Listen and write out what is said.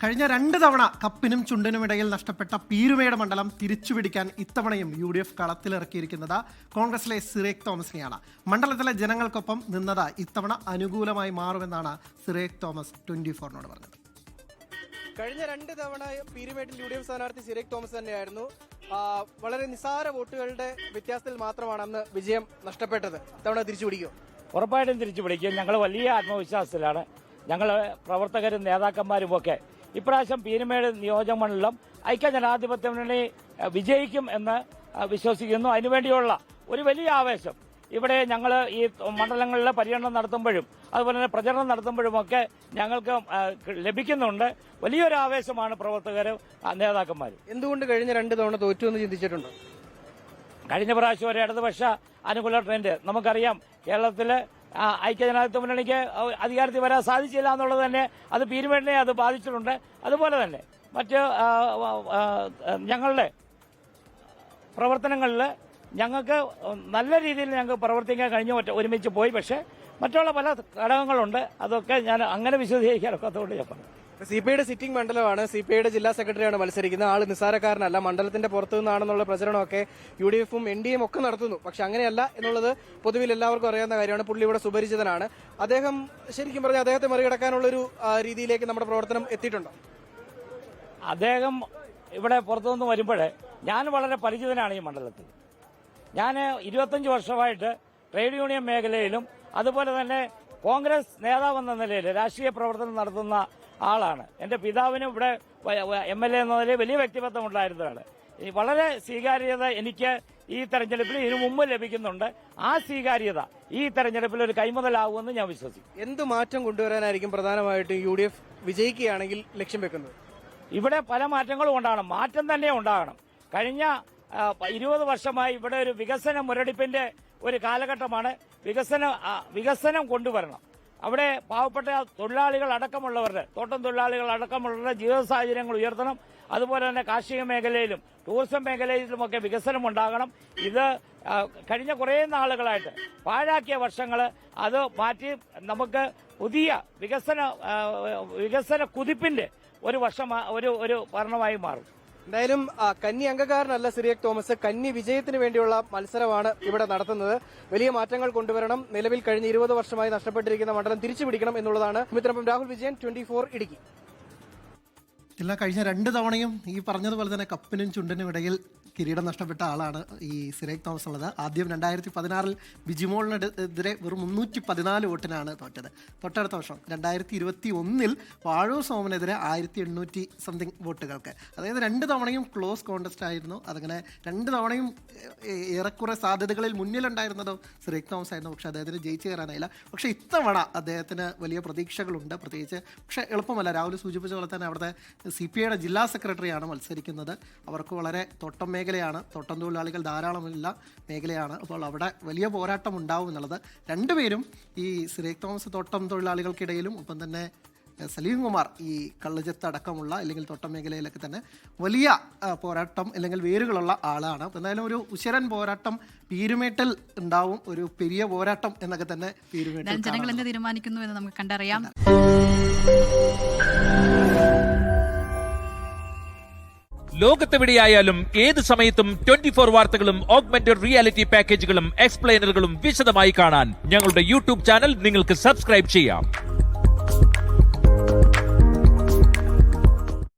കഴിഞ്ഞ 2 തവണ കപ്പിനും ചുണ്ടിനുമിടയിൽ നഷ്ടപ്പെട്ട പീരുമേട് മണ്ഡലം തിരിച്ചുപിടിക്കാൻ ഇത്തവണയും UDF കളത്തിലിറക്കിയിരിക്കുന്നത് കോൺഗ്രസിലെ സിറേഖ് തോമസിനെയാണ്. മണ്ഡലത്തിലെ ജനങ്ങൾക്കൊപ്പം നിന്നത് ഇത്തവണ അനുകൂലമായി മാറുമെന്നാണ് സിറേഖ് തോമസ് 24-നോട് പറഞ്ഞത്. കഴിഞ്ഞ 2 തവണ പീരുമേട്ടിൽ UDF സ്ഥാനാർത്ഥി സിറേഖ് തോമസ് തന്നെയായിരുന്നു. വളരെ നിസ്സാര വോട്ടുകളുടെ വ്യത്യാസത്തിൽ മാത്രമാണ് അന്ന് വിജയം നഷ്ടപ്പെട്ടത്. തവണ തിരിച്ചുപിടിക്കും, ഉറപ്പായിട്ടും തിരിച്ചുപിടിക്കും. ഞങ്ങൾ വലിയ ആത്മവിശ്വാസത്തിലാണ്. ഞങ്ങൾ പ്രവർത്തകരും നേതാക്കന്മാരും ഒക്കെ ഇപ്രാവശ്യം പീരുമേട് നിയോജകമണ്ഡലം ഐക്യജനാധിപത്യ മുന്നണി വിജയിക്കും എന്ന് വിശ്വസിക്കുന്നു. അതിനുവേണ്ടിയുള്ള ഒരു വലിയ ആവേശം ഇവിടെ ഞങ്ങൾ ഈ മണ്ഡലങ്ങളിലെ പര്യടനം നടത്തുമ്പോഴും അതുപോലെ തന്നെ പ്രചരണം നടത്തുമ്പോഴുമൊക്കെ ഞങ്ങൾക്ക് ലഭിക്കുന്നുണ്ട്. വലിയൊരു ആവേശമാണ് പ്രവർത്തകരും നേതാക്കന്മാരും. എന്തുകൊണ്ട് കഴിഞ്ഞ 2 തവണ തോറ്റു എന്ന് ചിന്തിച്ചിട്ടുണ്ടോ? കഴിഞ്ഞ പ്രാവശ്യം ഒരു ഇടതുപക്ഷ അനുകൂല ട്രെൻഡ് നമുക്കറിയാം. കേരളത്തില് ഐക്യജനാധിപത്യ മുന്നണിക്ക് അധികാരത്തിൽ വരാൻ സാധിച്ചില്ല എന്നുള്ളത് തന്നെ അത് പീരുമേടിനെ അത് ബാധിച്ചിട്ടുണ്ട്. അതുപോലെ തന്നെ മറ്റ് ഞങ്ങളുടെ പ്രവർത്തനങ്ങളിൽ ഞങ്ങൾക്ക് നല്ല രീതിയിൽ ഞങ്ങൾക്ക് പ്രവർത്തിക്കാൻ കഴിഞ്ഞു, ഒരുമിച്ച് പോയി. പക്ഷേ മറ്റുള്ള പല ഘടകങ്ങളുണ്ട്, അതൊക്കെ ഞാൻ അങ്ങനെ വിശദീകരിക്കാനൊക്കത്തോട് ഞാൻ പറഞ്ഞു. CPIയുടെ സിറ്റിംഗ് മണ്ഡലമാണ്. CPIയുടെ ജില്ലാ സെക്രട്ടറിയാണ് മത്സരിക്കുന്നത്. ആള് നിസ്സാരക്കാരനല്ല. മണ്ഡലത്തിന്റെ പുറത്തു നിന്നാണെന്നുള്ള പ്രചരണമൊക്കെ UDFും NDAയും ഒക്കെ നടത്തുന്നു. പക്ഷെ അങ്ങനെയല്ല എന്നുള്ളത് പൊതുവിൽ എല്ലാവർക്കും അറിയാവുന്ന കാര്യമാണ്. പുള്ളി ഇവിടെ സുപരിചിതനാണ്. അദ്ദേഹം ശരിക്കും പറഞ്ഞാൽ അദ്ദേഹത്തെ മറികടക്കാനുള്ളൊരു രീതിയിലേക്ക് നമ്മുടെ പ്രവർത്തനം എത്തിയിട്ടുണ്ടോ? അദ്ദേഹം ഇവിടെ പുറത്തുനിന്ന് വരുമ്പോഴേ ഞാൻ വളരെ പരിചിതനാണ് ഈ മണ്ഡലത്തിൽ. ഞാൻ 25 വർഷമായിട്ട് ട്രേഡ് യൂണിയൻ മേഖലയിലും അതുപോലെ തന്നെ കോൺഗ്രസ് നേതാവെന്ന നിലയിൽ രാഷ്ട്രീയ പ്രവർത്തനം നടത്തുന്ന ആളാണ്. എന്റെ പിതാവിനും ഇവിടെ MLA എന്ന നിലയിൽ വലിയ വ്യക്തിബന്ധം ഉണ്ടായിരുന്നതാണ്. വളരെ സ്വീകാര്യത എനിക്ക് ഈ തെരഞ്ഞെടുപ്പിൽ ഇതിനു മുമ്പ് ലഭിക്കുന്നുണ്ട്. ആ സ്വീകാര്യത ഈ തെരഞ്ഞെടുപ്പിൽ ഒരു കൈമുതലാകുമെന്ന് ഞാൻ വിശ്വസിക്കും. എന്ത് മാറ്റം കൊണ്ടുവരാനായിരിക്കും പ്രധാനമായിട്ടും UDF വിജയിക്കുകയാണെങ്കിൽ ലക്ഷ്യം വെക്കുന്നത്? ഇവിടെ പല മാറ്റങ്ങളും ഉണ്ടാകണം, മാറ്റം തന്നെ ഉണ്ടാകണം. കഴിഞ്ഞ 20 വർഷമായി ഇവിടെ ഒരു വികസന മുരടിപ്പിന്റെ ഒരു കാലഘട്ടമാണ്. വികസനം കൊണ്ടുവരണം. അവിടെ പാവപ്പെട്ട തൊഴിലാളികൾ അടക്കമുള്ളവരുടെ, തോട്ടം തൊഴിലാളികൾ അടക്കമുള്ളവരുടെ ജീവിത സാഹചര്യങ്ങൾ ഉയർത്തണം. അതുപോലെ തന്നെ കാർഷിക മേഖലയിലും ടൂറിസം മേഖലയിലുമൊക്കെ വികസനം ഉണ്ടാകണം. ഇത് കഴിഞ്ഞ കുറേ നാളുകളായിട്ട് പാഴാക്കിയ വർഷങ്ങൾ അത് മാറ്റി നമുക്ക് പുതിയ വികസന കുതിപ്പിന്റെ ഒരു വർഷം ഒരു ഭരണമായി മാറും. എന്തായാലും കന്നി അംഗക്കാരനല്ല സിറിയക് തോമസ്. കന്നി വിജയത്തിന് വേണ്ടിയുള്ള മത്സരമാണ് ഇവിടെ നടത്തുന്നത്. വലിയ മാറ്റങ്ങൾ കൊണ്ടുവരണം. നിലവിൽ കഴിഞ്ഞ 20 വർഷമായി നഷ്ടപ്പെട്ടിരിക്കുന്ന മണ്ഡലം തിരിച്ചുപിടിക്കണം എന്നുള്ളതാണ്. മിത്രപ്പം രാഹുൽ വിജയൻ, 24 ഇടുക്കി. ഇല്ല, കഴിഞ്ഞ 2 തവണയും ഈ പറഞ്ഞതുപോലെ തന്നെ കപ്പിനും ചുണ്ടിനും ഇടയിൽ കിരീടം നഷ്ടപ്പെട്ട ആളാണ് ഈ സിറേഖ് തോമസ് ഉള്ളത്. ആദ്യം 2016 ബിജിമോളിനെതിരെ വെറും 314 വോട്ടിനാണ് തോറ്റത്. തൊട്ടടുത്ത വർഷം 2021 വാഴൂർ സോമനെതിരെ 1800 സംതിങ് വോട്ടുകൾക്ക്. അതായത് 2 തവണയും ക്ലോസ് കോൺടെസ്റ്റ് ആയിരുന്നു. അതങ്ങനെ 2 തവണയും ഏറെക്കുറെ സാധ്യതകളിൽ മുന്നിലുണ്ടായിരുന്നതും സിറേഖ് തോമസ് ആയിരുന്നു. പക്ഷേ അദ്ദേഹത്തിന് ജയിച്ചു കയറാനായില്ല. പക്ഷേ ഇത്തവണ അദ്ദേഹത്തിന് വലിയ പ്രതീക്ഷകളുണ്ട്. പ്രത്യേകിച്ച് പക്ഷേ എളുപ്പമല്ല. രാഹുൽ സൂചിപ്പിച്ച പോലെ തന്നെ അവിടുത്തെ CPIയുടെ ജില്ലാ സെക്രട്ടറിയാണ് മത്സരിക്കുന്നത്. അവർക്ക് വളരെ തോട്ടം മേഖലയാണ്, തോട്ടം തൊഴിലാളികൾ ധാരാളമുള്ള മേഖലയാണ്. അപ്പോൾ അവിടെ വലിയ പോരാട്ടം ഉണ്ടാവും എന്നുള്ളത്. 2 പേരും ഈ സിറേഖ് തോമസ് തോട്ടം തൊഴിലാളികൾക്കിടയിലും ഒപ്പം തന്നെ സലീം കുമാർ ഈ കള്ളുചെത്ത് അടക്കമുള്ള അല്ലെങ്കിൽ തോട്ടം മേഖലയിലൊക്കെ തന്നെ വലിയ പോരാട്ടം അല്ലെങ്കിൽ വേരുകളുള്ള ആളാണ്. എന്തായാലും ഒരു ഉശിരൻ പോരാട്ടം പീരുമേട്ടിൽ ഉണ്ടാവും. ഒരു പെരിയ പോരാട്ടം എന്നൊക്കെ തന്നെ പീരുമേട്ടിൽ ജനങ്ങൾ എന്ത് തീരുമാനിക്കുന്നു എന്ന് നമുക്ക് കണ്ടറിയാം. ലോകത്തെവിടെയായാലും ഏത് സമയത്തും 24 വാർത്തകളും ഓഗ്മെന്റഡ് റിയാലിറ്റി പാക്കേജുകളും എക്സ്പ്ലെയിനറുകളും വിശദമായി കാണാൻ ഞങ്ങളുടെ YouTube ചാനൽ നിങ്ങൾക്ക് സബ്സ്ക്രൈബ് ചെയ്യാം.